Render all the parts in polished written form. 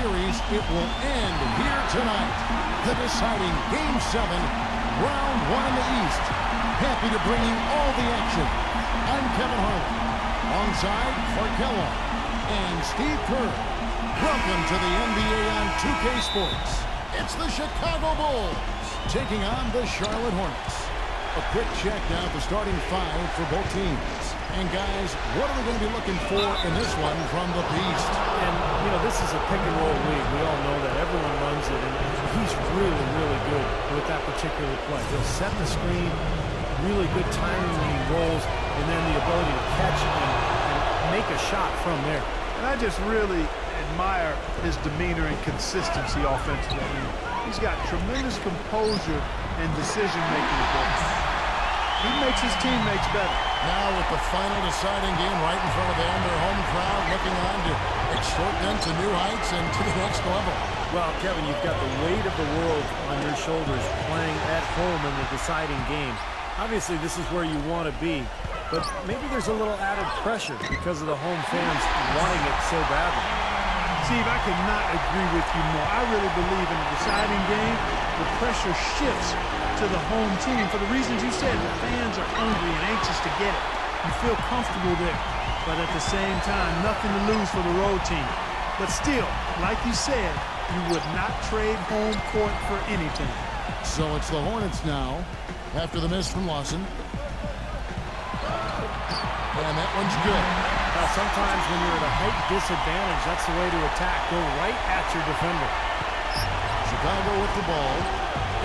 series, it will end here tonight. The deciding Game 7, Round 1 in the East. Happy to bring you all the action. I'm Kevin Harlan, alongside Clark Kellogg and Steve Kerr. Welcome to the NBA on 2K Sports. It's the Chicago Bulls taking on the Charlotte Hornets. A quick check now at the starting five for both teams. And guys, what are we going to be looking for in this one from the Beast? And, you know, this is a pick-and-roll league. We all know that. Everyone runs it, and he's really, really good with that particular play. He'll set the screen, really good timing when he rolls, and then the ability to catch and make a shot from there. And I just really admire his demeanor and consistency offensively. He's got tremendous composure and decision-making ability. He makes his teammates better. Now with the final deciding game right in front of them, their home crowd looking on to extort them to new heights and to the next level. Well, Kevin, you've got the weight of the world on your shoulders playing at home in the deciding game. Obviously, this is where you want to be, but maybe there's a little added pressure because of the home fans wanting it so badly. Steve, I could not agree with you more. I really believe in a deciding game, the pressure shifts to the home team for the reasons you said. The fans are hungry and anxious to get it. You feel comfortable there, but at the same time, nothing to lose for the road team. But still, like you said, you would not trade home court for anything. So it's the Hornets now after the miss from Lawson. And that one's good. Now, sometimes when you're at a height disadvantage, that's the way to attack. Go right at your defender. Chicago with the ball.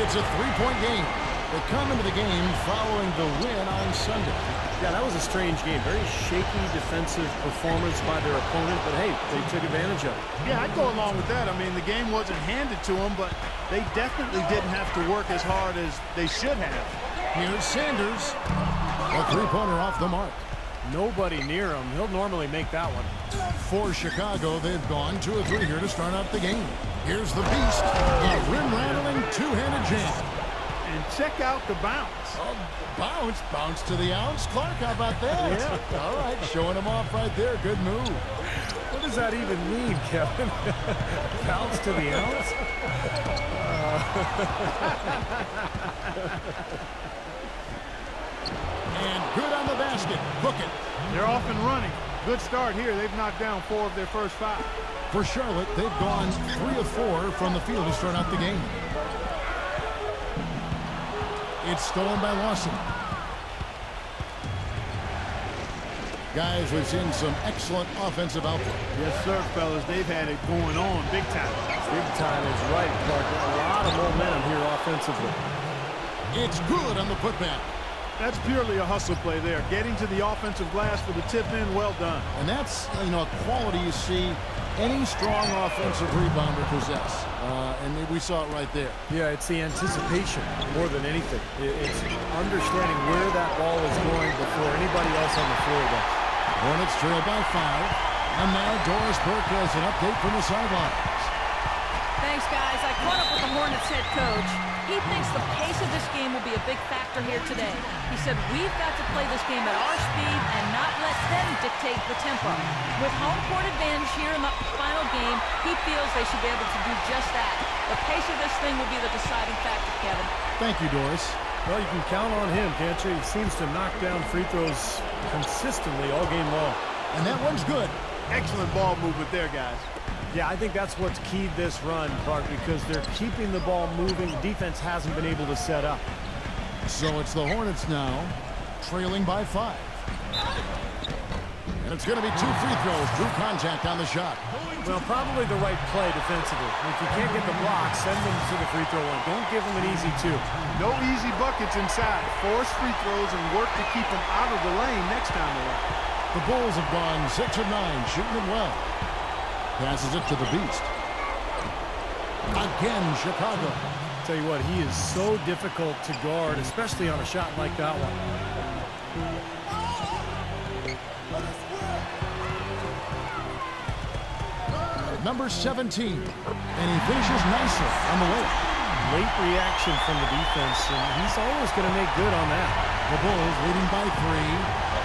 It's a three-point game. They come into the game following the win on Sunday. Yeah, that was a strange game. Very shaky defensive performance by their opponent, but hey, they took advantage of it. Yeah, I'd go along with that. I mean, the game wasn't handed to them, but they definitely didn't have to work as hard as they should have. Here's Sanders. A three-pointer off the mark. Nobody near him. He'll normally make that one. For Chicago, they've gone 2 of 3 here to start out the game. Here's the Beast. A rim-rattling two-handed jam. And check out the bounce. Oh, bounce to the ounce. Clark, how about that? Yeah. All right, showing him off right there. Good move. What does that even mean, Kevin? Bounce to the ounce? And good on the basket. Book it. They're off and running. Good start here. They've knocked down 4 of their first 5. For Charlotte, they've gone 3 of 4 from the field to start out the game. It's stolen by Lawson. Guys, we've seen some excellent offensive output. Yes, sir, fellas. They've had it going on big time. Big time is right, Clark. A lot of momentum here offensively. It's good on the putback. That's purely a hustle play there. Getting to the offensive glass for the tip-in, well done. And that's, a quality you see any strong offensive rebounder possess. And we saw it right there. Yeah, it's the anticipation more than anything. It's understanding where that ball is going before anybody else on the floor does. Hornets trail by 5. And now Doris Burke has an update from the sidelines. Thanks, guys. I caught up with the Hornets head coach. He thinks the pace of this game will be a big factor here today. He said we've got to play this game at our speed and not let them dictate the tempo. With home court advantage here in the final game, he feels they should be able to do just that. The pace of this thing will be the deciding factor, Kevin. Thank you, Doris. Well, you can count on him, can't you? He seems to knock down free throws consistently all game long. And that one's good. Excellent ball movement there, guys. Yeah, I think that's what's keyed this run, Clark, because they're keeping the ball moving. Defense hasn't been able to set up. So it's the Hornets now, trailing by 5. And it's going to be 2 free throws. Drew contact on the shot. Well, probably the right play defensively. If you can't get the block, send them to the free throw line. Don't give them an easy 2. No easy buckets inside. Force free throws and work to keep them out of the lane next time around. The Bulls have gone 6 of 9, shooting it well. Passes it to the Beast. Again, Chicago. Tell you what, he is so difficult to guard, especially on a shot like that one. Number 17. And he finishes nicely on the way. Late reaction from the defense, and he's always going to make good on that. The Bulls leading by 3.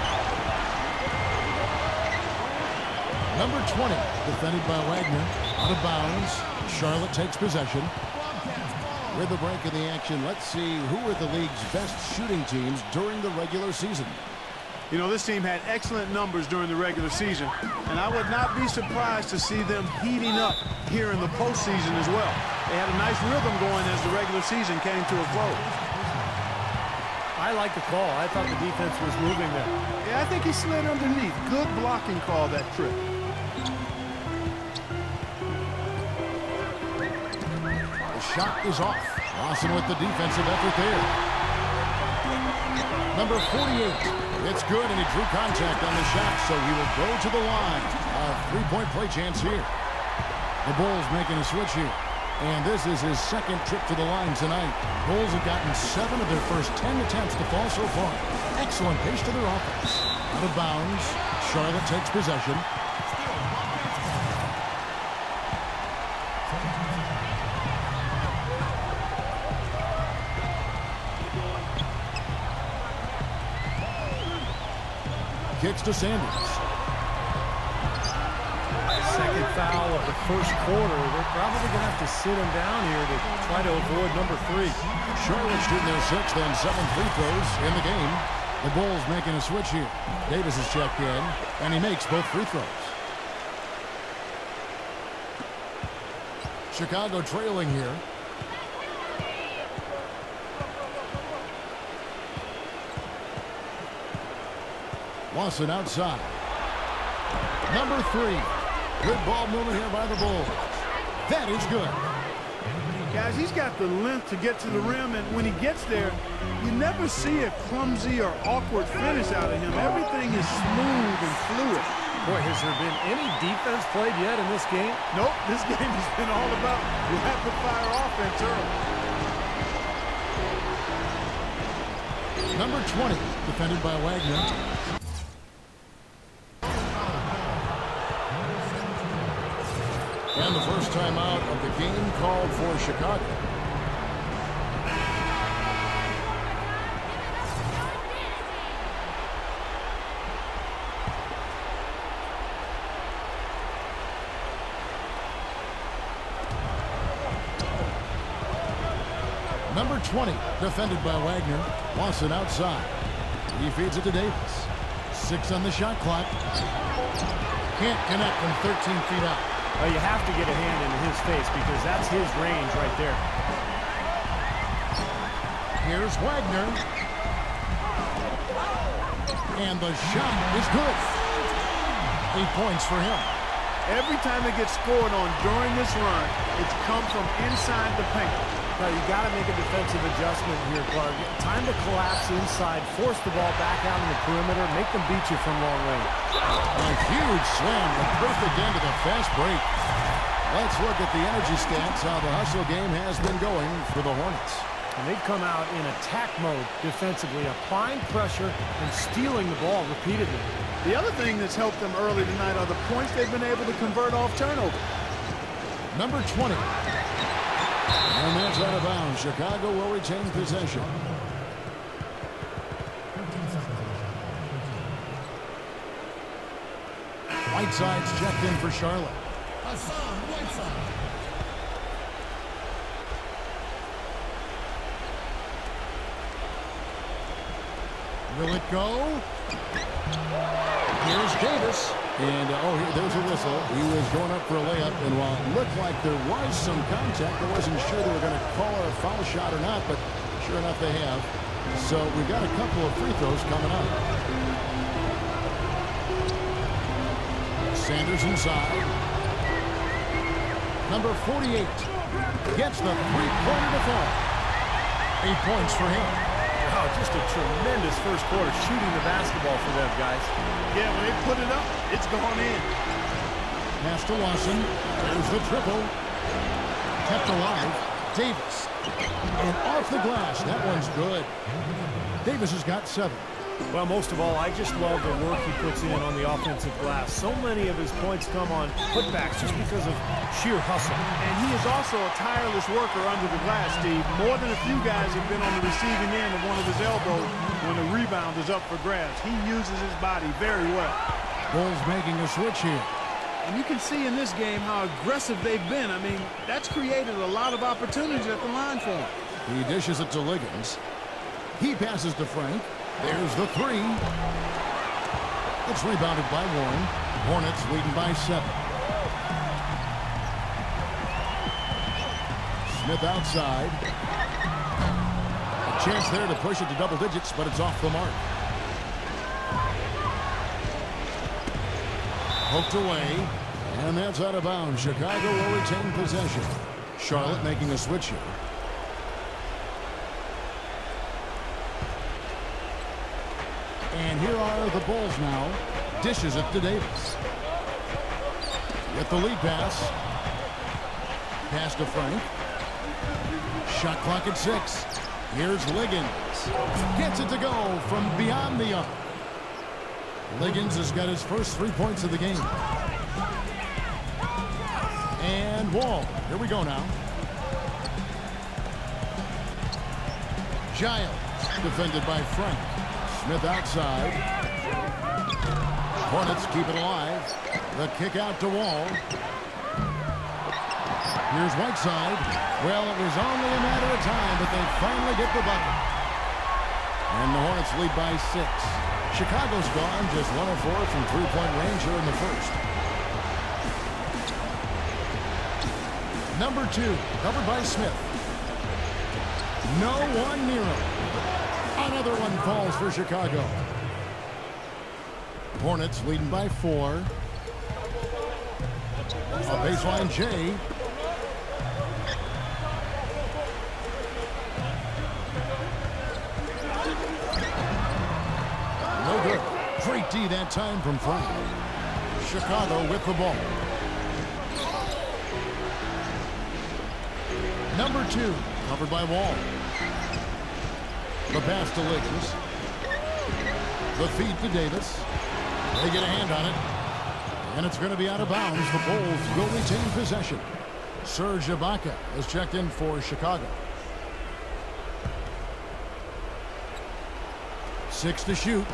Number 20, defended by Wagner. Out of bounds. Charlotte takes possession. With the break in the action, let's see who are the league's best shooting teams during the regular season. You know, this team had excellent numbers during the regular season, and I would not be surprised to see them heating up here in the postseason as well. They had a nice rhythm going as the regular season came to a close. I like the call. I thought the defense was moving there. Yeah, I think he slid underneath. Good blocking call that trip. The shot is off. Lawson with the defensive effort there. Number 48. It's good, and he drew contact on the shot, so he will go to the line. A three-point play chance here. The Bulls making a switch here. And this is his second trip to the line tonight. Bulls have gotten 7 of their first 10 attempts to fall so far. Excellent pace to their offense. Out of bounds. Charlotte takes possession. Kicks to Sanders. Second foul of the first quarter. They're probably going to have to sit him down here to try to avoid number 3. Charlotte shooting their 6th and 7th free throws in the game. The Bulls making a switch here. Davis is checked in, and he makes both free throws. Chicago trailing here. Lawson outside. Number 3. Good ball movement here by the Bulls. That is good. Guys, he's got the length to get to the rim, and when he gets there, you never see a clumsy or awkward finish out of him. Everything is smooth and fluid. Boy, has there been any defense played yet in this game? Nope, this game has been all about rapid-fire offense early. Number 20, defended by Wagner. And the first timeout of the game called for Chicago. Number 20, defended by Wagner. Lawson outside. He feeds it to Davis. 6 on the shot clock. Can't connect from 13 feet out. Well, you have to get a hand into his face because that's his range right there. Here's Wagner. And the shot is good. 8 points for him. Every time it gets scored on during this run, it's come from inside the paint. Now, you got to make a defensive adjustment here, Clark. Time to collapse inside, force the ball back out in the perimeter, make them beat you from long range. A huge slam, the perfect end to the fast break. Let's look at the energy stats, how the hustle game has been going for the Hornets. And they've come out in attack mode defensively, applying pressure and stealing the ball repeatedly. The other thing that's helped them early tonight are the points they've been able to convert off turnover. Number 20. And that's out of bounds. Chicago will retain possession. Whiteside's checked in for Charlotte. Will it go? Here's Davis. And, there's a whistle. He was going up for a layup, and while it looked like there was some contact, I wasn't sure they were going to call a foul shot or not, but sure enough they have. So we've got a couple of free throws coming up. Sanders inside. Number 48 gets the three-pointer to fall. 8 points for him. Wow, just a tremendous first quarter shooting the basketball for them, guys. Yeah, when they put it up, it's gone in. Pass to Lawson. There's the triple. Kept alive. Davis. And off the glass. That one's good. Davis has got 7. Well, most of all, I just love the work he puts in on the offensive glass. So many of his points come on putbacks just because of sheer hustle. And he is also a tireless worker under the glass, Steve. More than a few guys have been on the receiving end of one of his elbows when the rebound is up for grabs. He uses his body very well. Bulls making a switch here. And you can see in this game how aggressive they've been. I mean, that's created a lot of opportunities at the line for him. He dishes it to Liggins. He passes to Frank. There's the three. It's rebounded by Warren. Hornets leading by 7. Smith outside. A chance there to push it to double digits, but it's off the mark. Poked away, and that's out of bounds. Chicago will retain possession. Charlotte making a switch here. And here are the Bulls now. Dishes it to Davis. With the lead pass. Pass to Frank. Shot clock at 6. Here's Liggins. Gets it to go from beyond the arc. Liggins has got his first 3 points of the game. And Wall. Here we go now. Giles. Defended by Frank. Smith outside. Hornets keep it alive. The kick out to Wall. Here's Whiteside. Well, it was only a matter of time, but they finally get the bucket. And the Hornets lead by 6. Chicago's gone just 1 of 4 from three-point range here in the first. Number 2, covered by Smith. No one near him. Another one falls for Chicago. Hornets leading by 4. A baseline J. No good. Great D that time from Frank. Chicago with the ball. Number 2, covered by Wall. The pass to Liggins. The feed to Davis. They get a hand on it. And it's going to be out of bounds. The Bulls will retain possession. Serge Ibaka is checked in for Chicago. 6 to shoot.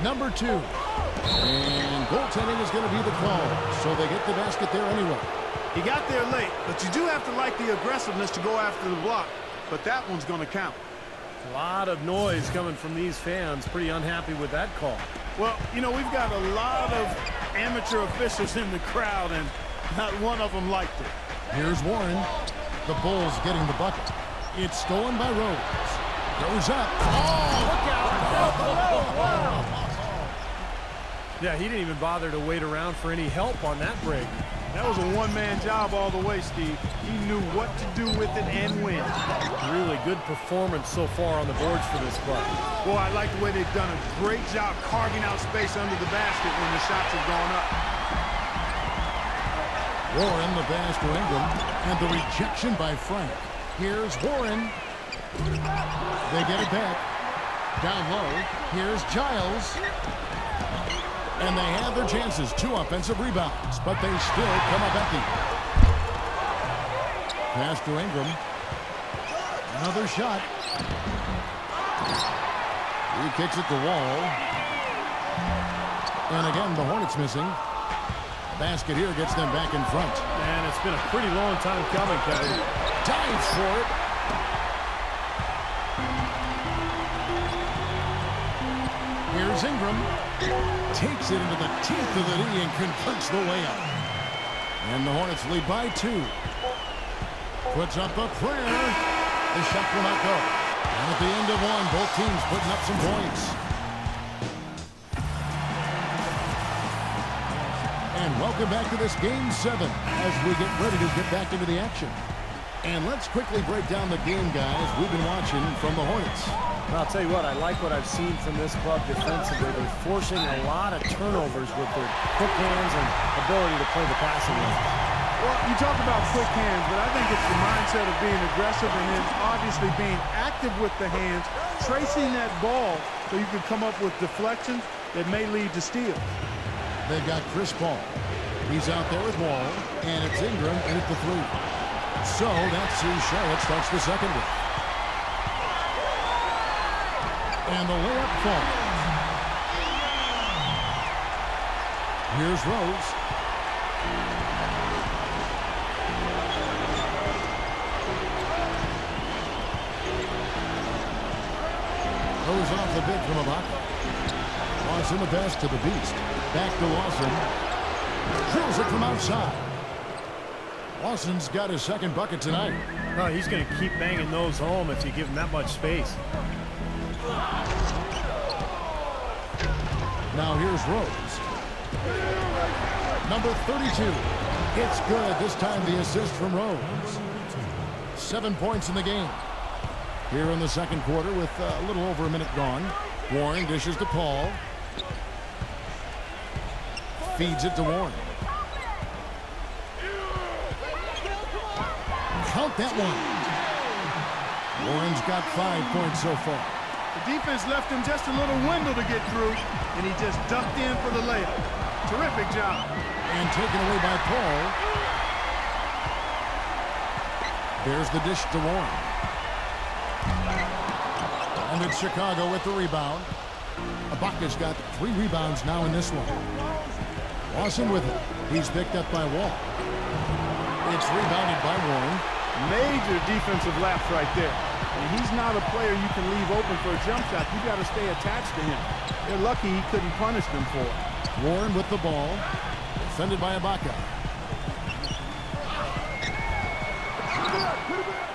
Number 2. And goaltending is going to be the call. So they get the basket there anyway. He got there late, but you do have to like the aggressiveness to go after the block. But that one's going to count. A lot of noise coming from these fans. Pretty unhappy with that call. Well, you know, we've got a lot of amateur officials in the crowd, and not one of them liked it. Here's Warren. The Bulls getting the bucket. It's stolen by Rose. Goes up. Oh, look out. Yeah, he didn't even bother to wait around for any help on that break. That was a one-man job all the way, Steve. He knew what to do with it and when. Really good performance so far on the boards for this club. Boy, I like the way they've done a great job carving out space under the basket when the shots have gone up. Warren, the pass to Ingram, and the rejection by Frank. Here's Warren. They get it back. Down low. Here's Giles. And they have their chances. 2 offensive rebounds, but they still come up empty. Pass to Ingram. Another shot. He kicks it to Wall. And again, the Hornets missing. Basket here gets them back in front. And it's been a pretty long time coming, Kevin. Dives for it. Here's Ingram. Takes it into the teeth of the knee and converts the layup. And the Hornets lead by 2. Puts up a prayer. The shot will not go. And at the end of 1, both teams putting up some points. And welcome back to this Game 7 as we get ready to get back into the action. And let's quickly break down the game, guys, we've been watching from the Hornets. I'll tell you what, I like what I've seen from this club defensively. They're forcing a lot of turnovers with their quick hands and ability to play the passing game. Well, you talk about quick hands, but I think it's the mindset of being aggressive and then obviously being active with the hands, tracing that ball so you can come up with deflections that may lead to steals. They've got Chris Paul. He's out there with Wall, and it's Ingram in at the 3. So that's who Charlotte starts the second with. And the layup falls. Here's Rose. Rose off the big from Ibaka. Lawson the pass to the beast. Back to Lawson. Drills it from outside. Lawson's got his second bucket tonight. Oh, he's going to keep banging those home if you give him that much space. Now here's Rose. Number 32. It's good. This time the assist from Rose. 7 points in the game. Here in the second quarter with a little over a minute gone. Warren dishes to Paul. Feeds it to Warren. Count that one. Warren's got 5 points so far. The defense left him just a little window to get through, and he just ducked in for the layup. Terrific job. And taken away by Paul. There's the dish to Warren. And it's Chicago with the rebound. Ibaka's got 3 rebounds now in this one. Lawson with it. He's picked up by Wall. It's rebounded by Warren. Major defensive lapse right there. And he's not a player you can leave open for a jump shot. You got to stay attached to him. They're lucky he couldn't punish them for it. Warren with the ball. Defended by Ibaka.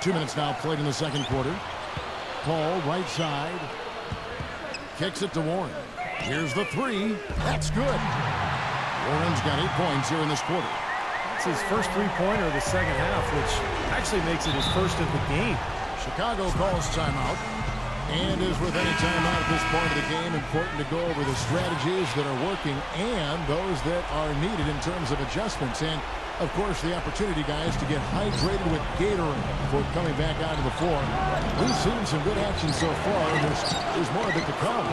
2 minutes now played in the second quarter. Paul right side. Kicks it to Warren. Here's the 3. That's good. Warren's got 8 points here in this quarter. It's his first three-pointer of the second half, which actually makes it his first of the game. Chicago calls timeout. And as with any timeout at this point of the game, important to go over the strategies that are working and those that are needed in terms of adjustments. And, of course, the opportunity, guys, to get hydrated with Gatorade before coming back out to the floor. We've seen some good action so far, and there's more of it to come.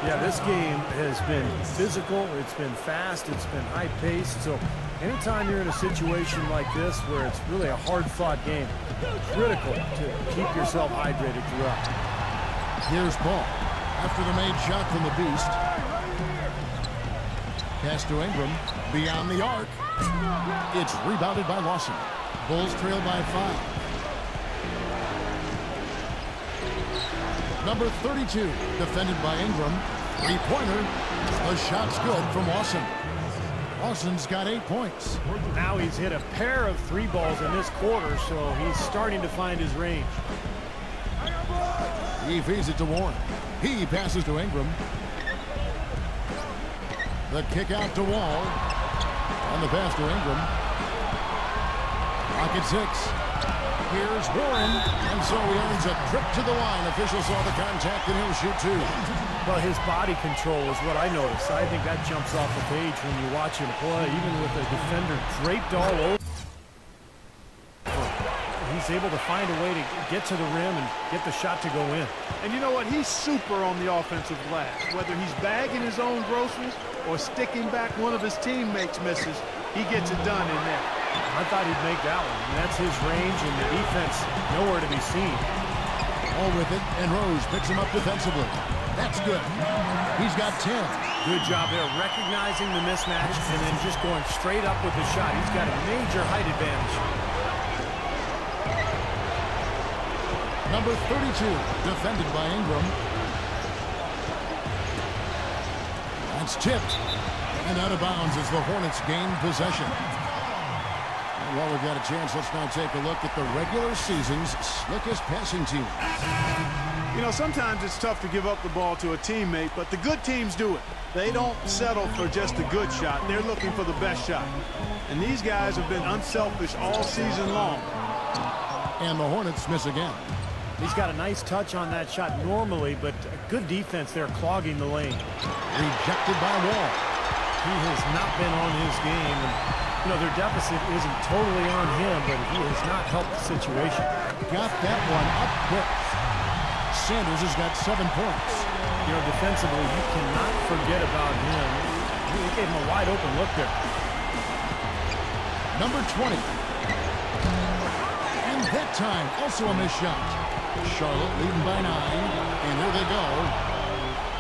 Yeah, this game has been physical, it's been fast, it's been high-paced, so anytime you're in a situation like this where it's really a hard-fought game, critical to keep yourself hydrated throughout. Here's Paul after the made shot from the beast. Pass to Ingram, beyond the arc. It's rebounded by Lawson. Bulls trail by 5. Number 32, defended by Ingram. Three-pointer. The shot's good from Lawson. Lawson's got 8 points. Now he's hit a pair of 3 balls in this quarter, so he's starting to find his range. He feeds it to Warren. He passes to Ingram. The kick out to Wall. On the pass to Ingram. Pocket 6. Here's Warren, and so he earns a trip to the line. Officials saw the contact, and he'll shoot 2. Well, his body control is what I noticed. I think that jumps off the page when you watch him play, even with the defender draped all over. He's able to find a way to get to the rim and get the shot to go in. And you know what? He's super on the offensive glass. Whether he's bagging his own groceries or sticking back one of his teammates misses, he gets it done in there. I thought he'd make that one. And that's his range, and the defense nowhere to be seen. All with it, and Rose picks him up defensively. That's good. He's got 10. Good job there, recognizing the mismatch and then just going straight up with the shot. He's got a major height advantage. Number 32, defended by Ingram. That's tipped. And out of bounds as the Hornets gain possession. And while we've got a chance, let's now take a look at the regular season's slickest passing team. You know, sometimes it's tough to give up the ball to a teammate, but the good teams do it. They don't settle for just a good shot. They're looking for the best shot. And these guys have been unselfish all season long. And the Hornets miss again. He's got a nice touch on that shot normally, but good defense there clogging the lane. Rejected by Wall. He has not been on his game. And, you know, their deficit isn't totally on him, but he has not helped the situation. Got that one up quick. Sanders has got 7 points. You know, defensively, you cannot forget about him. He gave him a wide open look there. Number 20. And that time, also a missed shot. Charlotte leading by 9. And here they go.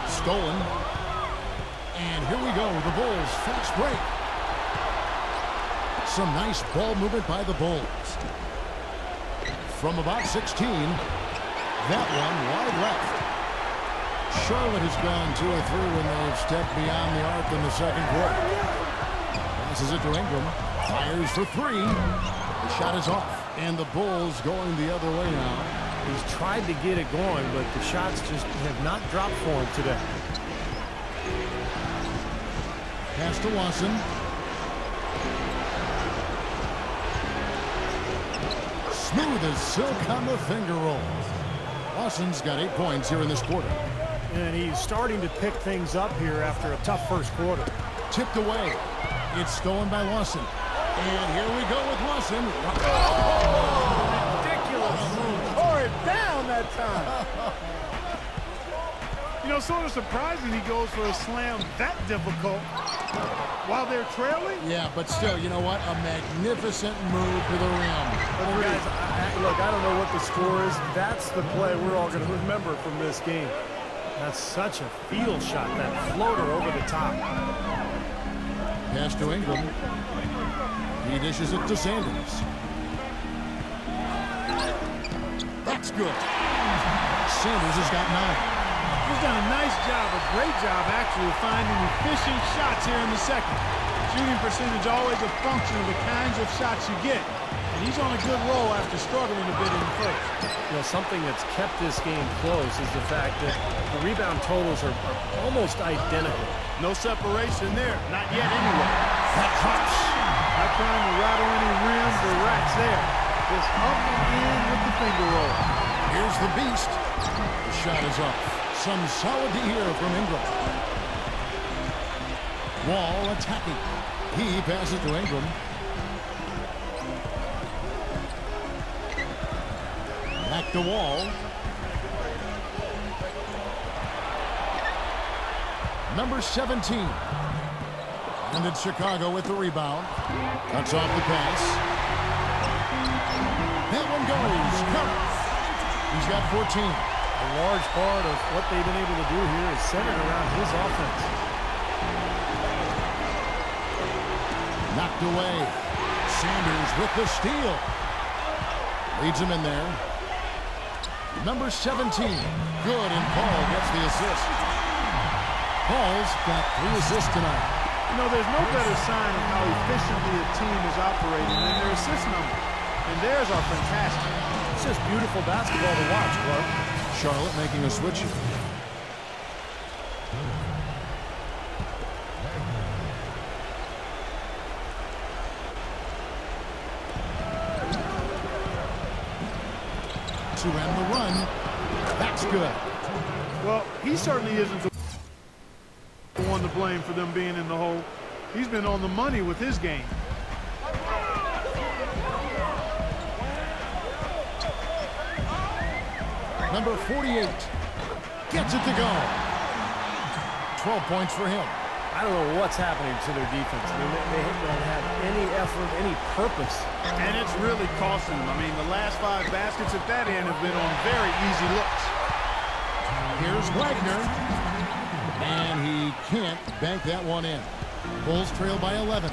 Stolen. And here we go, the Bulls fast break. Some nice ball movement by the Bulls. From about 16, that one wide left. Charlotte has gone 2 or 3 when they've stepped beyond the arc in the second quarter. Passes it to Ingram. Fires for 3. The shot is off. And the Bulls going the other way now. He's tried to get it going, but the shots just have not dropped for him today. Pass to Watson. Smooth as silk on the finger roll. Watson's got 8 points here in this quarter. And he's starting to pick things up here after a tough first quarter. Tipped away. It's stolen by Lawson. And here we go with Lawson. Oh, ridiculous. Tore it down that time. You know, sort of surprising he goes for a slam that difficult while they're trailing. Yeah, but still, you know what? A magnificent move to the rim. But guys, look, I don't know what the score is. That's the play we're all going to remember from this game. That's such a field shot, that floater over the top. Pass to Ingram. He dishes it to Sanders. That's good. Sanders has got 9. He's done a nice job, a great job actually, finding efficient shots here in the second. Shooting percentage always a function of the kinds of shots you get. And he's on a good roll after struggling a bit in the first. You know, something that's kept this game close is the fact that the rebound totals are almost identical. No separation there, not yet anyway. That drops. Not trying to rattle any rims or racks there. Just up and in with the finger roll. Here's the beast. The shot is up. Some solid D here from Ingram. Wall attacking. He passes to Ingram. Back to Wall. Number 17. And it's Chicago with the rebound. Cuts off the pass. That one goes. Covered. He's got 14. A large part of what they've been able to do here is centered around his offense. Knocked away. Sanders with the steal. Leads him in there. Number 17. Good, and Paul gets the assist. Paul's got 3 assists tonight. You know, there's no better sign of how efficiently a team is operating than their assist number. And theirs are fantastic. It's just beautiful basketball to watch, Clark. Charlotte making a switch. To end the run. That's good. Well, he certainly isn't the one to blame for them being in the hole. He's been on the money with his game. Number 48 gets it to go. 12 points for him. I don't know what's happening to their defense. I mean, they don't have any effort, any purpose. And it's really costing them. I mean, the last 5 baskets at that end have been on very easy looks. Here's Wagner. And he can't bank that one in. Bulls trail by 11.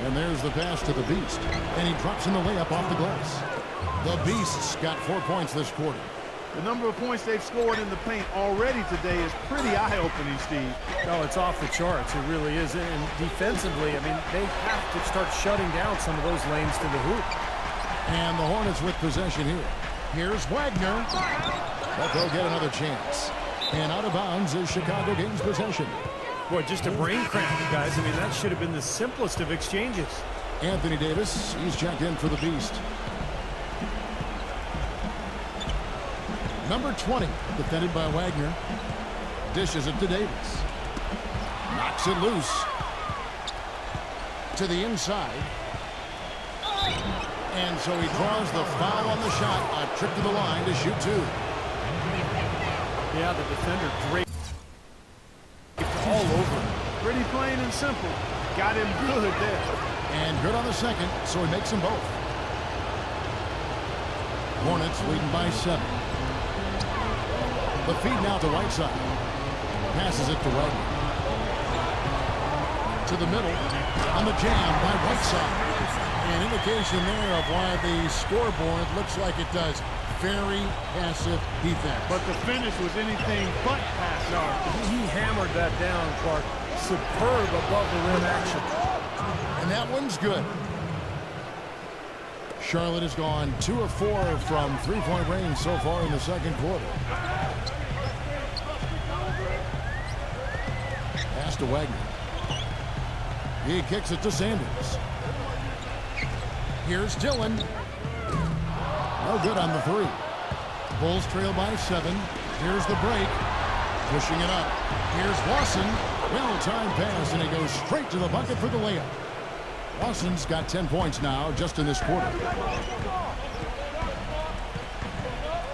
And there's the pass to the Beast. And he drops in the layup off the glass. The Beast's got 4 points this quarter. The number of points they've scored in the paint already today is pretty eye-opening, Steve. No, it's off the charts. It really is. And defensively, I mean, they have to start shutting down some of those lanes to the hoop. And the Hornets with possession here. Here's Wagner. But they'll get another chance. And out of bounds is Chicago gains possession. Boy, just a brain cramp, guys. I mean, that should have been the simplest of exchanges. Anthony Davis, he's checked in for the Beast. Number 20, defended by Wagner. Dishes it to Davis. Knocks it loose. To the inside. And so he draws the foul on the shot. A trip to the line to shoot 2. Yeah, the defender draped all over. Pretty plain and simple. Got him good there. And good on the second, so he makes them both. Hornets leading by 7. The feed now to Whiteside. Passes it to Wagner. To the middle. On the jam by Whiteside. An indication there of why the scoreboard looks like it does. Very passive defense. But the finish was anything but passive. No, he hammered that down, Clark. Superb above the rim action. And that one's good. Charlotte has gone 2 of 4 from three-point range so far in the second quarter. Pass to Wagner. He kicks it to Sanders. Here's Dillon. No good on the three. Bulls trail by 7. Here's the break. Pushing it up. Here's Lawson. Well-timed pass, and he goes straight to the bucket for the layup. Lawson's got 10 points now just in this quarter.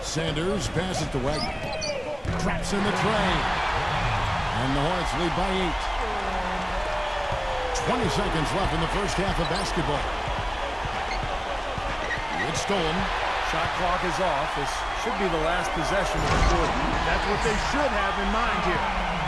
Sanders passes to Wagner. Traps in the tray. And the Hornets lead by 8. 20 seconds left in the first half of basketball. It's stolen. Shot clock is off. This should be the last possession of the quarter. That's what they should have in mind here.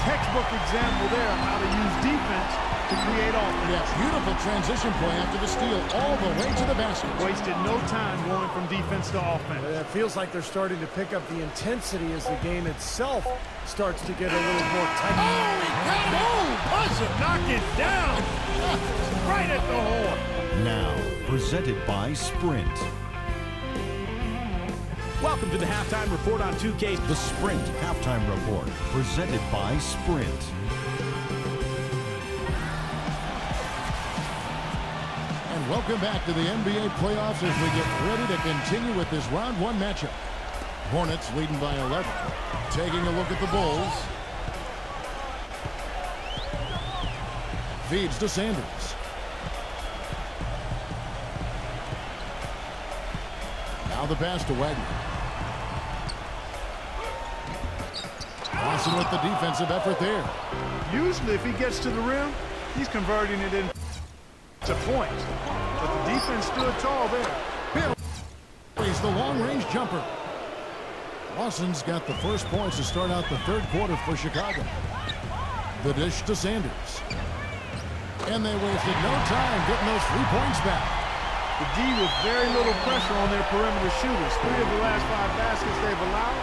Textbook example there of how to use defense to create offense. Yeah, beautiful transition play after the steal all the way to the basket. Wasted no time going from defense to offense. It feels like they're starting to pick up the intensity as the game itself starts to get a little more tight. Buzzer, knock it down. Right at the horn. Now, presented by Sprint. Welcome to the Halftime Report on 2K. The Sprint Halftime Report, presented by Sprint. And welcome back to the NBA playoffs as we get ready to continue with this round 1 matchup. Hornets leading by 11. Taking a look at the Bulls. Feeds to Sanders. Now the pass to Wagner. Lawson with the defensive effort there. Usually if he gets to the rim, he's converting it into points. But the defense stood tall there. Bill plays the long-range jumper. Lawson's got the first points to start out the third quarter for Chicago. The dish to Sanders. And they wasted no time getting those 3 points back. The D with very little pressure on their perimeter shooters. 3 of the last 5 baskets they've allowed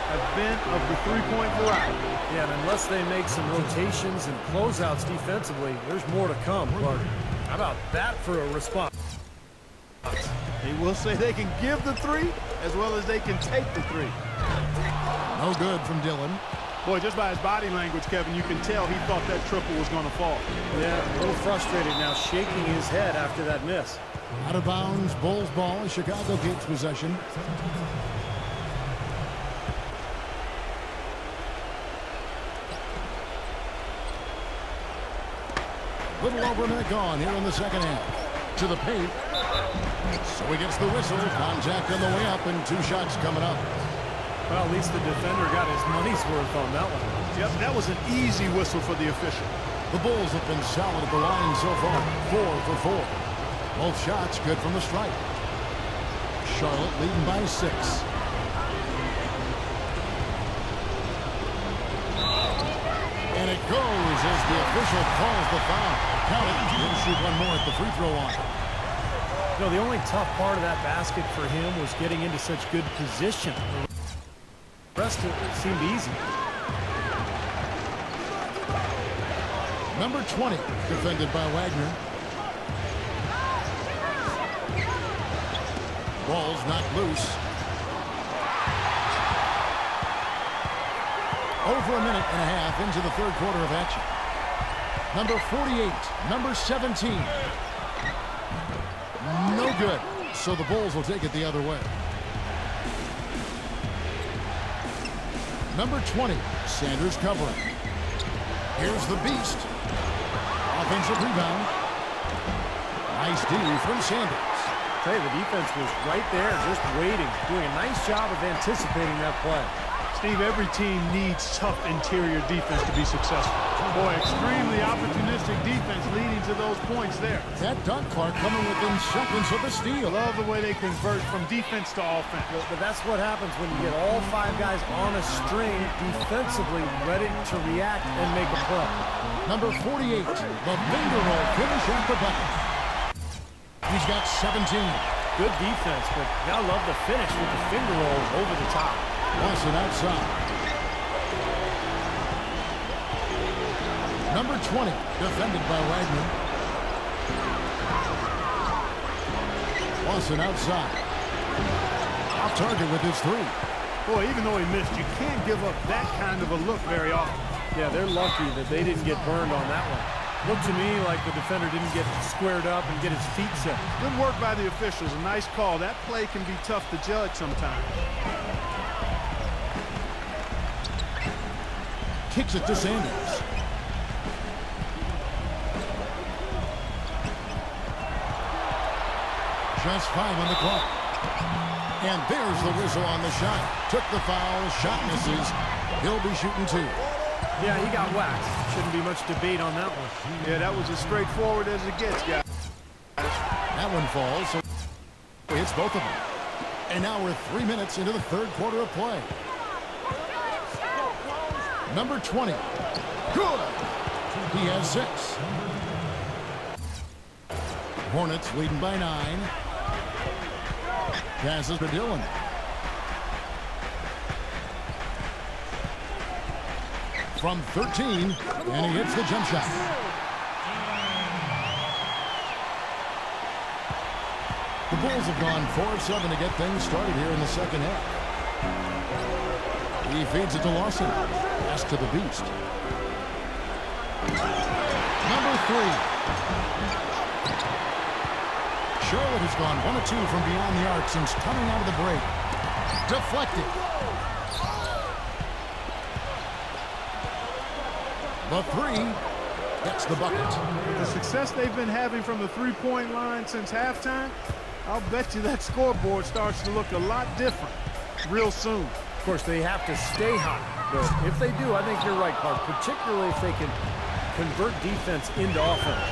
have been of the 3-point variety. Yeah, and unless they make some rotations and closeouts defensively, there's more to come, Clark. How about that for a response? They will say they can give the 3 as well as they can take the 3. No good from Dillon. Boy, just by his body language, Kevin, you can tell he thought that triple was going to fall. Yeah, a little frustrated now, shaking his head after that miss. Out of bounds, Bulls ball as Chicago keeps possession. Little over a minute gone here in the second half. To the paint. So he gets the whistle. Contact on the way up and 2 shots coming up. Well, at least the defender got his money's worth on that one. Yep, that was an easy whistle for the official. The Bulls have been solid at the line so far. 4 for 4. Both shots good from the stripe. Charlotte leading by 6. And it goes as the official calls the foul. Count it. He'll shoot one more at the free throw line. You know, the only tough part of that basket for him was getting into such good position. The rest of it seemed easy. Number 20, defended by Wagner. Ball's knocked loose. Over a minute and a half into the third quarter of action. Number 48, number 17. No good. So the Bulls will take it the other way. Number 20, Sanders covering. Here's the beast. Offensive rebound. Nice D from Sanders. Hey, the defense was right there just waiting, doing a nice job of anticipating that play. Steve, every team needs tough interior defense to be successful. Boy, extremely opportunistic defense leading to those points there. That dunk, Clark, coming within seconds of the steal. Love the way they convert from defense to offense. But that's what happens when you get all 5 guys on a string defensively ready to react and make a play. Number 48, the finger roll finish at the bucket. He's got 17. Good defense, but gotta love the finish with the finger roll over the top. Lawson outside. Number 20, defended by Wagner. Lawson outside. Off target with his 3. Boy, even though he missed, you can't give up that kind of a look very often. Yeah, they're lucky that they didn't get burned on that one. Looked to me like the defender didn't get squared up and get his feet set. Good work by the officials. A nice call. That play can be tough to judge sometimes. Kicks it to Sanders. Just 5 on the clock. And there's the whistle on the shot. Took the foul. Shot misses. He'll be shooting 2. Yeah, he got waxed. Shouldn't be much debate on that one. Yeah, that was as straightforward as it gets, guys. That one falls, so it's both of them. And now we're 3 minutes into the third quarter of play. Number 20. Good. He has 6. Hornets leading by 9. Passes to Dillon. From 13, and he hits the jump shot. The Bulls have gone 4 of 7 to get things started here in the second half. He feeds it to Lawson. Pass to the Beast. Number 3. Charlotte has gone 1 of 2 from beyond the arc since coming out of the break. Deflected. The 3 gets the bucket. The success they've been having from the three-point line since halftime, I'll bet you that scoreboard starts to look a lot different real soon. Of course, they have to stay hot. But if they do, I think you're right, Clark, particularly if they can convert defense into offense.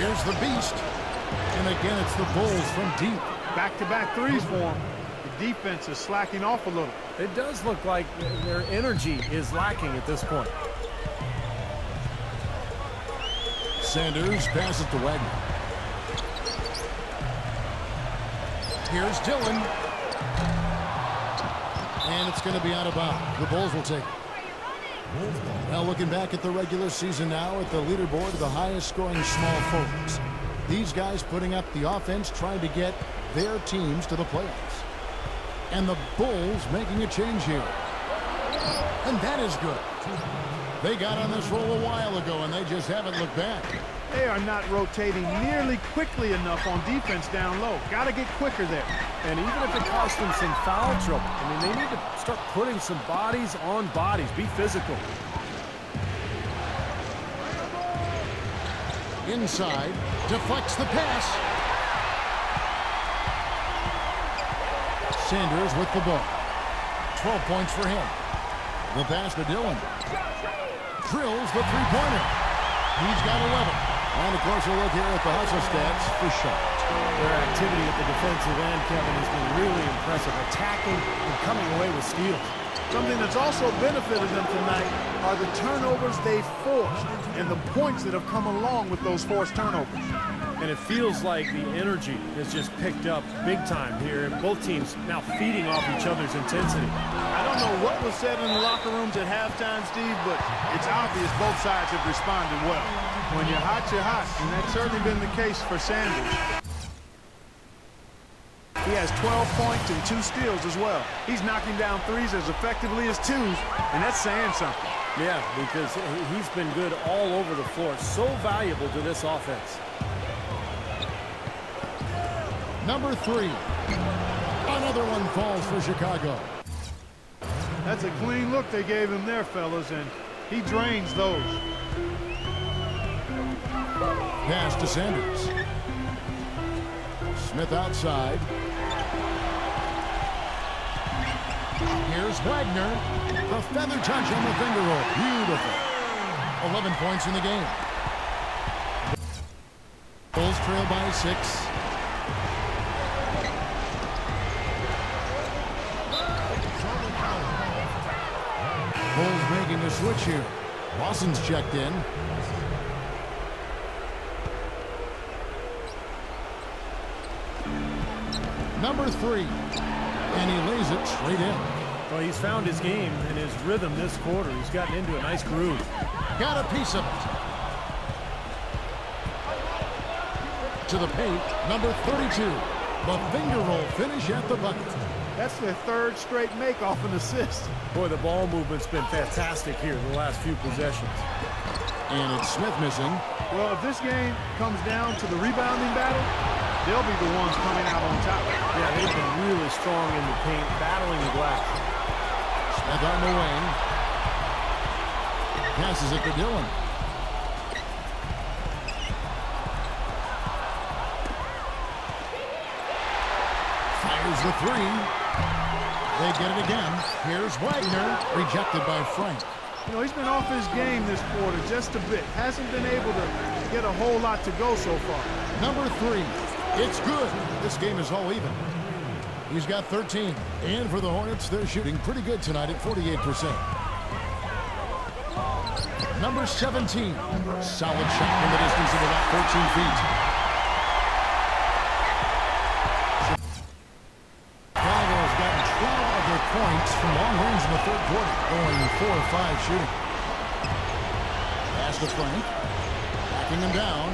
Here's the Beast. And again, it's the Bulls from deep. Back-to-back threes for them. The defense is slacking off a little. It does look like their energy is lacking at this point. Sanders passes to Wagner. Here's Dillon. And it's going to be out of bounds. The Bulls will take it. Now looking back at the regular season now at the leaderboard of the highest scoring small forwards. These guys putting up the offense trying to get their teams to the playoffs. And the Bulls making a change here. And that is good. They got on this roll a while ago, and they just haven't looked back. They are not rotating nearly quickly enough on defense down low. Got to get quicker there. And even if it costs them some foul trouble, I mean, they need to start putting some bodies on bodies. Be physical. Inside, deflects the pass. Sanders with the ball. 12 points for him. The pass to Dillon. Drills the three-pointer. He's got 11. And a closer look here at the hustle stats for Charlotte. Their activity at the defensive end, Kevin, has been really impressive. Attacking and coming away with steals. Something that's also benefited them tonight are the turnovers they've forced and the points that have come along with those forced turnovers. And it feels like the energy has just picked up big time here. Both teams now feeding off each other's intensity. I don't know what was said in the locker rooms at halftime, Steve, but it's obvious both sides have responded well. When you're hot, you're hot, and that's certainly been the case for Sanders. He has 12 points and 2 steals as well. He's knocking down threes as effectively as twos, and that's saying something. Yeah, because he's been good all over the floor. So valuable to this offense. Number 3. Another one falls for Chicago. That's a clean look they gave him there, fellas, and he drains those. Pass to Sanders. Smith outside. Here's Wagner. The feather touch on the finger roll. Beautiful. 11 points in the game. Bulls trail by 6. Bulls making a switch here. Lawson's checked in. Number 3. And he lays it straight in. Well, he's found his game and his rhythm this quarter. He's gotten into a nice groove. Got a piece of it. To the paint, number 32. The finger roll finish at the bucket. That's their third straight make off an assist. Boy, the ball movement's been fantastic here the last few possessions. And it's Smith missing. Well, if this game comes down to the rebounding battle, they'll be the ones coming out on top. Yeah, they've been really strong in the paint, battling the glass. Smith on the wing. Passes it to Dillon. Fires the 3. They get it again. Here's Wagner. Rejected by Frank. You know, he's been off his game this quarter just a bit. Hasn't been able to get a whole lot to go so far. Number 3. It's good. This game is all even. He's got 13. And for the Hornets, they're shooting pretty good tonight at 48%. Number 17. Solid shot from the distance of about 14 feet. Chicago's gotten 12 of their points from long range in the third quarter, going 4 of 5 shooting. Pass to Frank. Backing him down.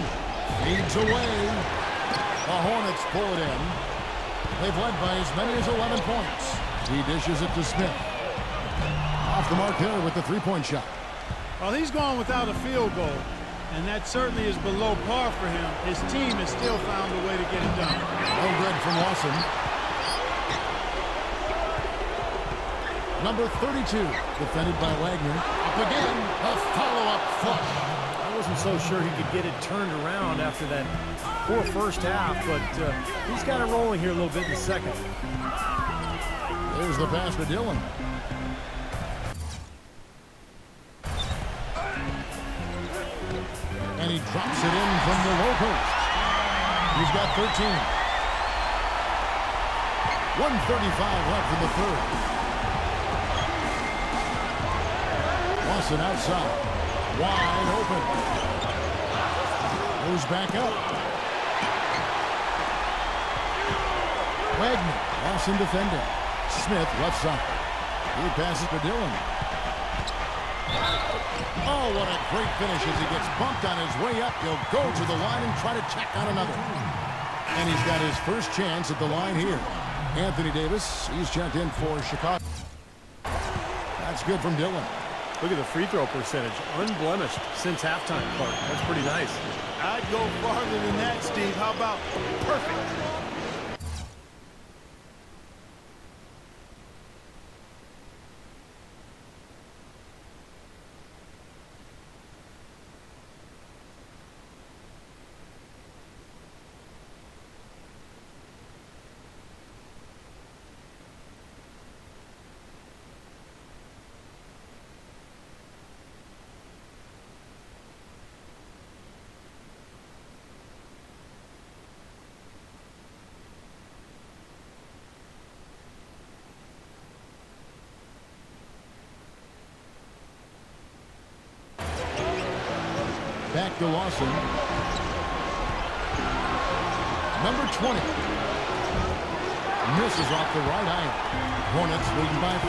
Feeds away. The Hornets pull it in. They've led by as many as 11 points. He dishes it to Smith. Off the mark there with the three-point shot. Well, he's gone without a field goal, and that certainly is below par for him. His team has still found a way to get it done. No good from Lawson. Number 32, defended by Wagner. Up again, a follow-up flush. I wasn't so sure he could get it turned around after that poor first half, but he's got it rolling here a little bit in the second. There's the pass to Dillon. And he drops it in from the low post. He's got 13. 1:35 left in the third. Lawson outside. Wide open. Goes back up. Wagner. Lawson defending. Smith left side. He passes to Dillon. Oh, what a great finish as he gets bumped on his way up. He'll go to the line and try to check on another. And he's got his first chance at the line here. Anthony Davis, he's checked in for Chicago. That's good from Dillon. Look at the free throw percentage. Unblemished since halftime, Clark. That's pretty nice. I'd go farther than that, Steve. How about perfect? Back to Lawson. Number 20. Misses off the right iron. Hornets leading by 5.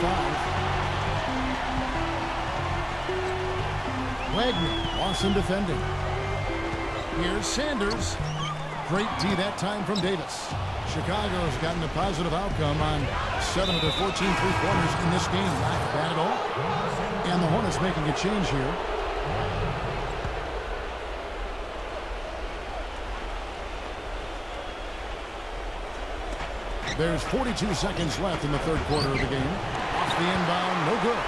Wagner. Lawson defending. Here's Sanders. Great D that time from Davis. Chicago's gotten a positive outcome on 7 of their 14 three-pointers in this game. Not bad at all. And the Hornets making a change here. There's 42 seconds left in the third quarter of the game. Off the inbound, no good.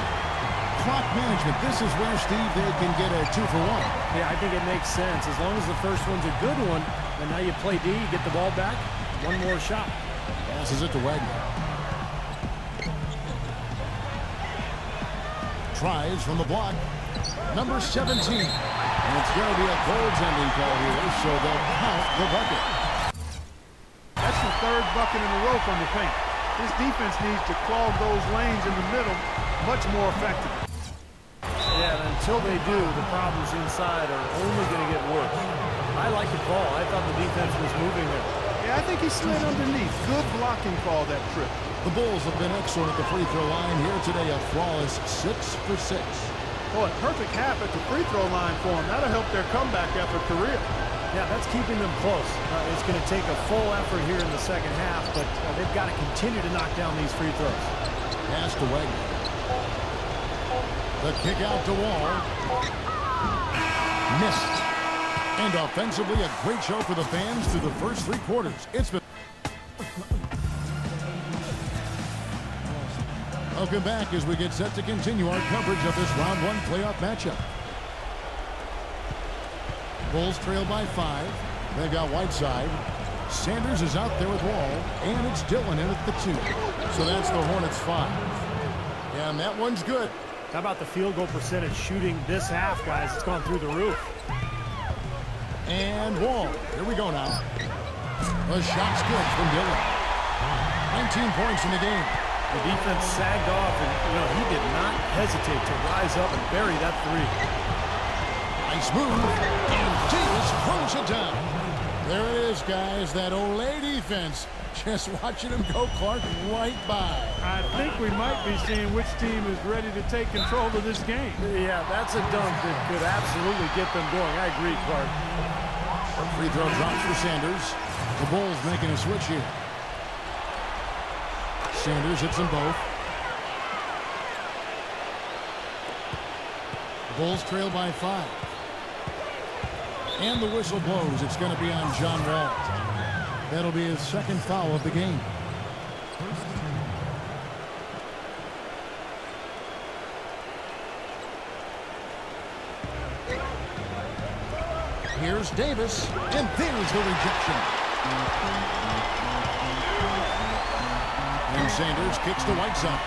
Clock management. This is where, Steve, they can get a 2-for-1. Yeah, I think it makes sense. As long as the first one's a good one, and now you play D, you get the ball back, one more shot. Passes it to Wagner. tries from the block. Number 17. And it's going to be a goaltending call here, so they'll count the bucket. That's the third bucket in a row from the paint. This defense needs to clog those lanes in the middle much more effectively. Yeah, and until they do, the problems inside are only going to get worse. I like the call. I thought the defense was moving there. Yeah, I think he slid underneath. Good blocking call that trip. The Bulls have been excellent at the free throw line here today, a flawless 6 for 6. Boy, perfect half at the free throw line for them. That'll help their comeback effort career. Yeah, that's keeping them close. It's going to take a full effort here in the second half, but they've got to continue to knock down these free throws. Pass to Wagner. The kick out to Wall. Missed. And offensively, a great show for the fans through the first 3 quarters. It's been... Welcome back as we get set to continue our coverage of this round 1 playoff matchup. Bulls trail by 5. They've got Whiteside. Sanders is out there with Wall. And it's Dillon in at the 2. So that's the Hornets 5. Yeah, and that one's good. How about the field goal percentage shooting this half, guys? It's gone through the roof. And Wall. Here we go now. The shot's good from Dillon. 19 points in the game. The defense sagged off, and he did not hesitate to rise up and bury that 3. Nice move, and Davis throws it down. There it is, guys, that Olay defense. Just watching him go, Clark, right by. I think we might be seeing which team is ready to take control of this game. Yeah, that's a dunk that could absolutely get them going. I agree, Clark. Free throw drops for Sanders. The Bulls making a switch here. Sanders hits them both. The Bulls trail by 5. And the whistle blows. It's going to be on John Wall. That'll be his second foul of the game. Here's Davis, and there's the rejection. And Sanders kicks to Whiteside.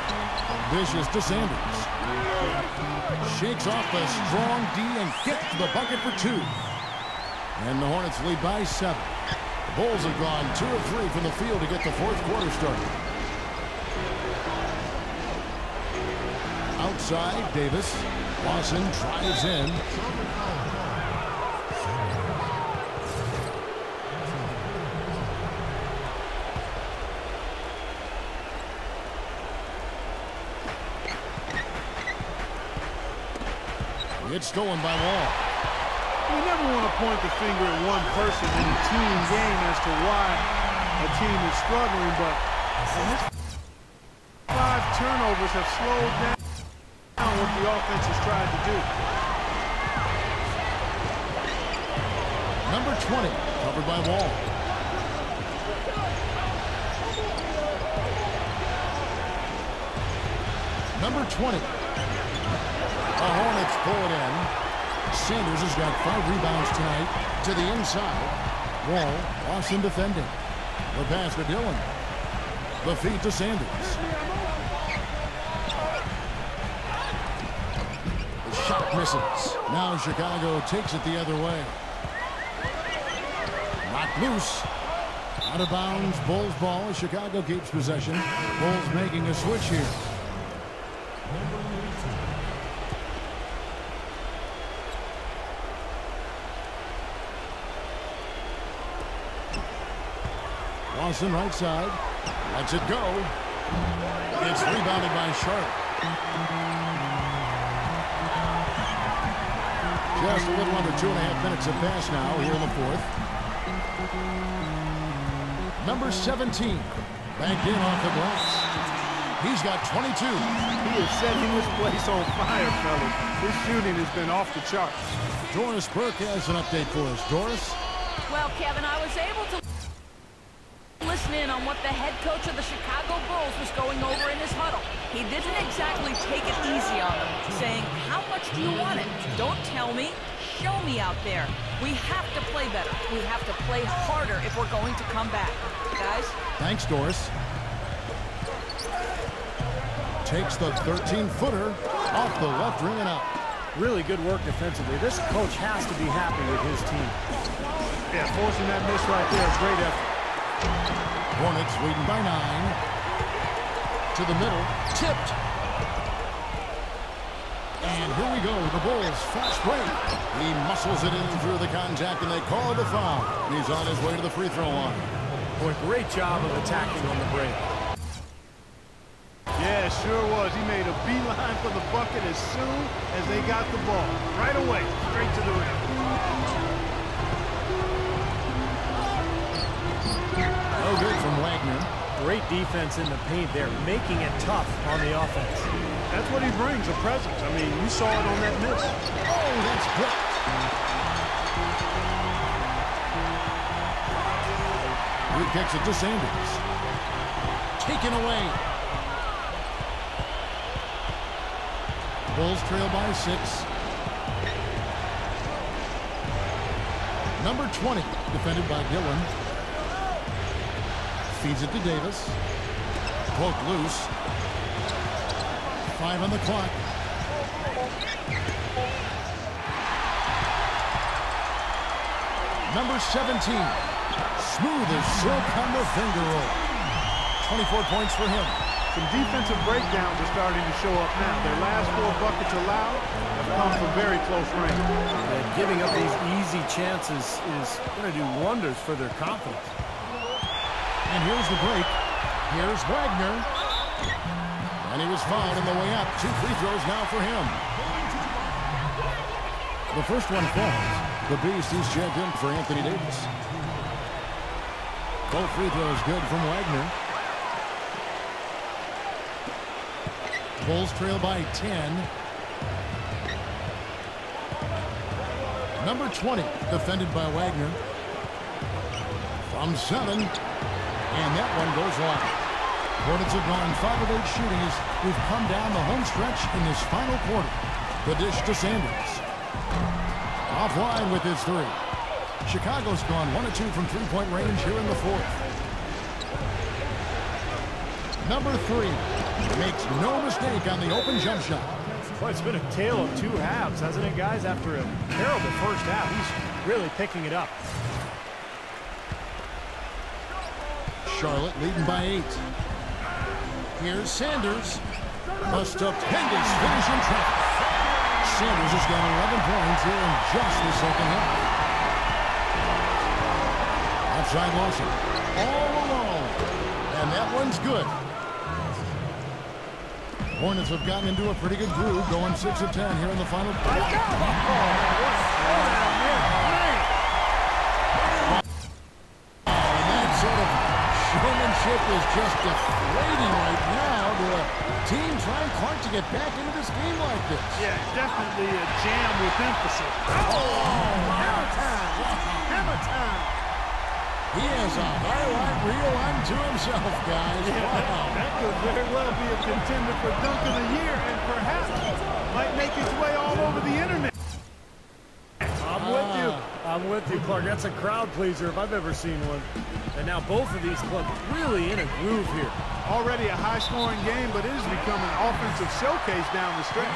Vicious to Sanders. Shakes off the strong D and gets to the bucket for 2. And the Hornets lead by 7. The Bulls have gone 2 of 3 from the field to get the 4th quarter started. Outside, Davis. Lawson drives in. It's stolen by Wall. You never want to point the finger at one person in a team game as to why a team is struggling, but his 5 turnovers have slowed down what the offense has tried to do. Number 20, covered by Wall. Number 20. The Hornets pull it in. Sanders has got 5 rebounds tonight to the inside. Wall, Lawson defending. The pass to Dillon. The feed to Sanders. The shot misses. Now Chicago takes it the other way. Knocked loose. Out of bounds, Bulls ball as Chicago keeps possession. Bulls making a switch here. Lawson right side. Lets it go. It's rebounded by Sharp. Just a little under 2.5 minutes have passed now here in the 4th. Number 17. Back in off the glass. He's got 22. He is setting this place on fire, fellas. His shooting has been off the charts. Doris Burke has an update for us. Doris? Well, Kevin, I was able to listen in on what the head coach of the Chicago Bulls was going over in his huddle. He didn't exactly take it easy on them, saying, how much do you want it? Don't tell me. Show me out there. We have to play better. We have to play harder if we're going to come back. Guys? Thanks, Doris. Takes the 13-footer. Off the left ring and out. Really good work defensively. This coach has to be happy with his team. Yeah, forcing that miss right there. Great effort. Hornets leading by 9. To the middle. Tipped. And here we go. The Bulls fast break. He muscles it in through the contact, and they call the foul. He's on his way to the free throw line. Boy, great job of attacking on the break. Yeah, sure was. He made a beeline for the bucket as soon as they got the ball. Right away, straight to the rim. No good from Wagner. Great defense in the paint there, making it tough on the offense. That's what he brings, a presence. I mean, you saw it on that miss. Oh, that's blocked. He kicks it to Sanders. Taken away. Bulls trail by 6. Number 20, defended by Dillon. Feeds it to Davis. Poked loose. 5 on the clock. Number 17. Smooth as silk on the finger roll. 24 points for him. Some defensive breakdowns are starting to show up now. Their last 4 buckets allowed have come from very close range. And giving up these easy chances is going to do wonders for their confidence. And here's the break. Here's Wagner. And he was fouled on the way up. 2 free throws now for him. The first one falls. The Beast is checked in for Anthony Davis. Both free throws good from Wagner. Bulls trail by 10. Number 20, defended by Wagner. From 7. And that one goes wide. Hornets have gone 5 of 8 shooting as we've come down the home stretch in this final quarter. The dish to Sanders. Offline with his 3. Chicago's gone 1 of 2 from three-point range here in the 4th. Number 3 makes no mistake on the open jump shot. Boy, it's been a tale of 2 halves, hasn't it, guys? After a terrible first half, he's really picking it up. Charlotte leading by 8. Here's Sanders. A stupendous finish in traffic. Sanders has got 11 points here in just the second half. Outside Lawson. All alone. And that one's good. Hornets have gotten into a pretty good groove, going 6 of 10 here in the final. And that sort of showmanship is just deflating right now to a team trying hard to get back into this game like this. Yeah, definitely a jam with emphasis. Hammer time! Hammer time! He has a highlight reel unto himself, guys. Wow. That could very well be a contender for Dunk of the Year and perhaps might make its way all over the internet. I'm with you. I'm with you, Clark. That's a crowd pleaser if I've ever seen one. And now both of these clubs really in a groove here. Already a high-scoring game, but it has become an offensive showcase down the stretch.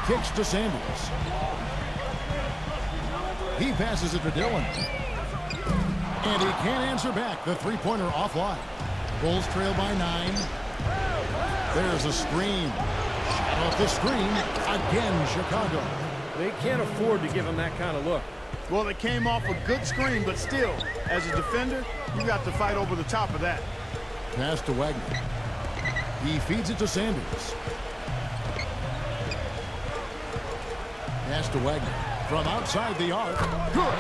Kicks to Sanders. He passes it to Dillon. And he can't answer back. The three-pointer offline. Bulls trail by 9. There's a screen. Shot off the screen. Again, Chicago. They can't afford to give him that kind of look. Well, it came off a good screen, but still, as a defender, you got to fight over the top of that. Pass to Wagner. He feeds it to Sanders. Pass to Wagner. From outside the arc. Good.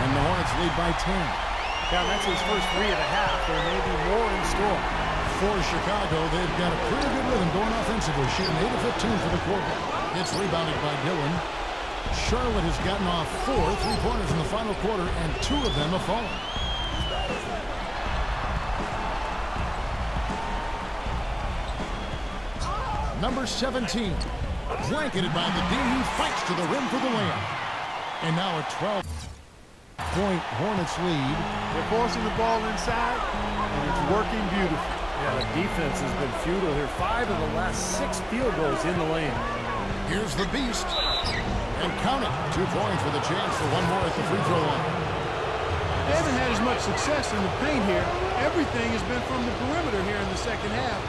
And the Hornets lead by 10. Yeah, that's his first 3 of the half. There may be more in store. For Chicago, they've got a pretty good rhythm going offensively, shooting 8 of 15 for the quarter. It's rebounded by Dillon. Charlotte has gotten off 4 3-pointers in the final quarter, and 2 of them have fallen. Number 17, blanketed by the D. He fights to the rim for the layup. And now a 12. 6-point Hornets lead. They're forcing the ball inside, and it's working beautifully. Yeah, the defense has been futile here. 5 of the last 6 field goals in the lane. Here's the Beast. And count it. 2 points with a chance for one more at the free throw line. They haven't had as much success in the paint here. Everything has been from the perimeter here in the second half.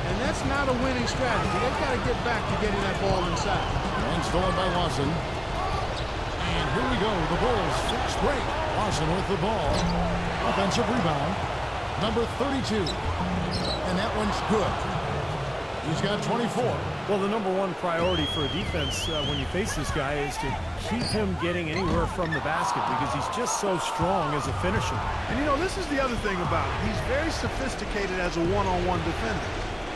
And that's not a winning strategy. They've got to get back to getting that ball inside. And stolen by Lawson. And here we go. The Bulls fixed break. Lawson with the ball. Offensive rebound. Number 32. And that one's good. He's got 24. Well, the number one priority for a defense when you face this guy is to keep him getting anywhere from the basket because he's just so strong as a finisher. And, you know, this is the other thing about him. He's very sophisticated as a one-on-one defender.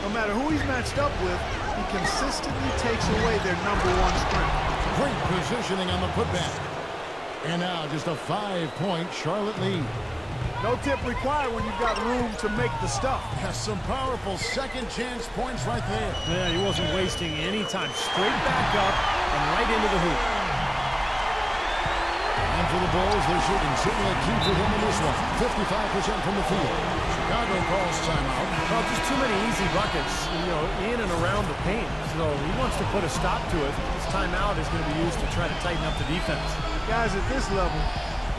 No matter who he's matched up with, he consistently takes away their number one strength. Great positioning on the putback. And now just a 5-point Charlotte lead. No tip required when you've got room to make the stuff. Has some powerful second chance points right there. Yeah, he wasn't wasting any time. Straight back up and right into the hoop. And for the Bulls, they're shooting certainly a key for him in this one. 55% from the field. Chicago calls timeout. Well, just too many easy buckets, you know, in and around the paint. So he wants to put a stop to it. This timeout is going to be used to try to tighten up the defense. Guys, at this level,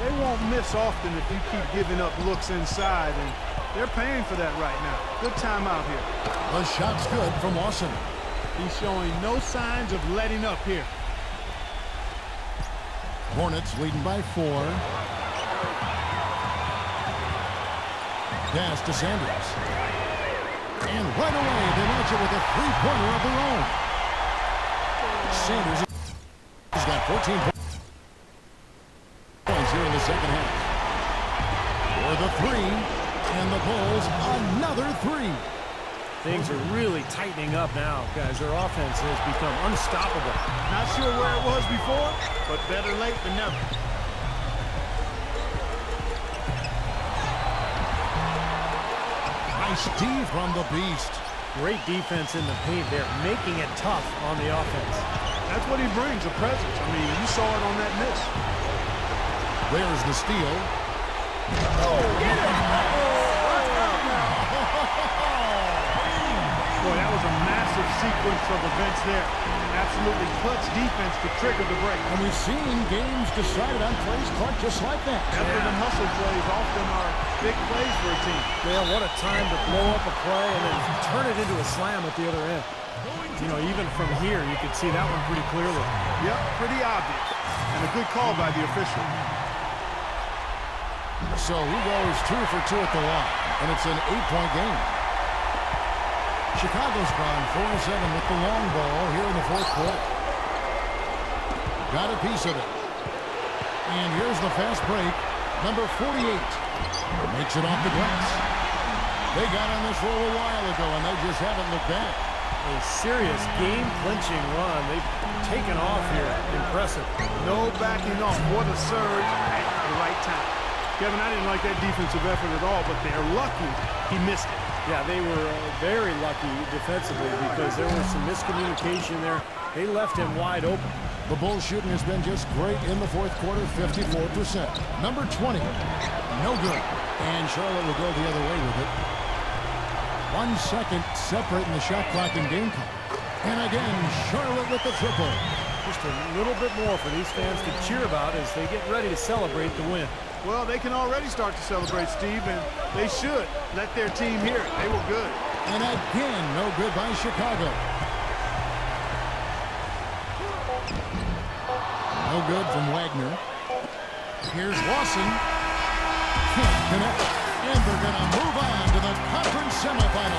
they won't miss often if you keep giving up looks inside, and they're paying for that right now. Good timeout here. The shot's good from Lawson. He's showing no signs of letting up here. Hornets leading by 4. Pass to Sanders. And right away, they launch it with a three-pointer of their own. Sanders has got 14 points here in the second half. For the 3, and the Bulls another 3. Things are really tightening up now, guys. Their offense has become unstoppable. Not sure where it was before, but better late than never. Nice D from the Beast. Great defense in the paint there, making it tough on the offense. That's what he brings, a presence. I mean, you saw it on that miss. There's the steal. Boy, that was a massive sequence of events there. Absolutely clutch defense to trigger the break. And we've seen games decided on plays caught just like that. Effort and hustle plays often are big plays for a team. Well, what a time to blow up a play and then turn it into a slam at the other end. You know, even from here, you could see that one pretty clearly. Yep, pretty obvious. And a good call by the official. So he goes 2 for 2 at the line, and it's an 8-point game. Chicago's gone 4-7 with the long ball here in the fourth quarter. Got a piece of it. And here's the fast break. Number 48 makes it off the glass. They got on this roll a while ago, and they just haven't looked back. A serious game-clinching run. They've taken off here. Impressive. No backing off. What a surge at the right time. Kevin, I didn't like that defensive effort at all, but they're lucky he missed it. Yeah, they were very lucky defensively because there was some miscommunication there. They left him wide open. The Bulls shooting has been just great in the fourth quarter, 54%. Number 20, no good. And Charlotte will go the other way with it. 1 second separating the shot clock and game clock. And again, Charlotte with the triple. Just a little bit more for these fans to cheer about as they get ready to celebrate the win. Well, they can already start to celebrate, Steve, and they should let their team hear it. They were good. And again, no good by Chicago. No good from Wagner. Here's Lawson. Can't connect. And they're going to move on to the conference semifinals.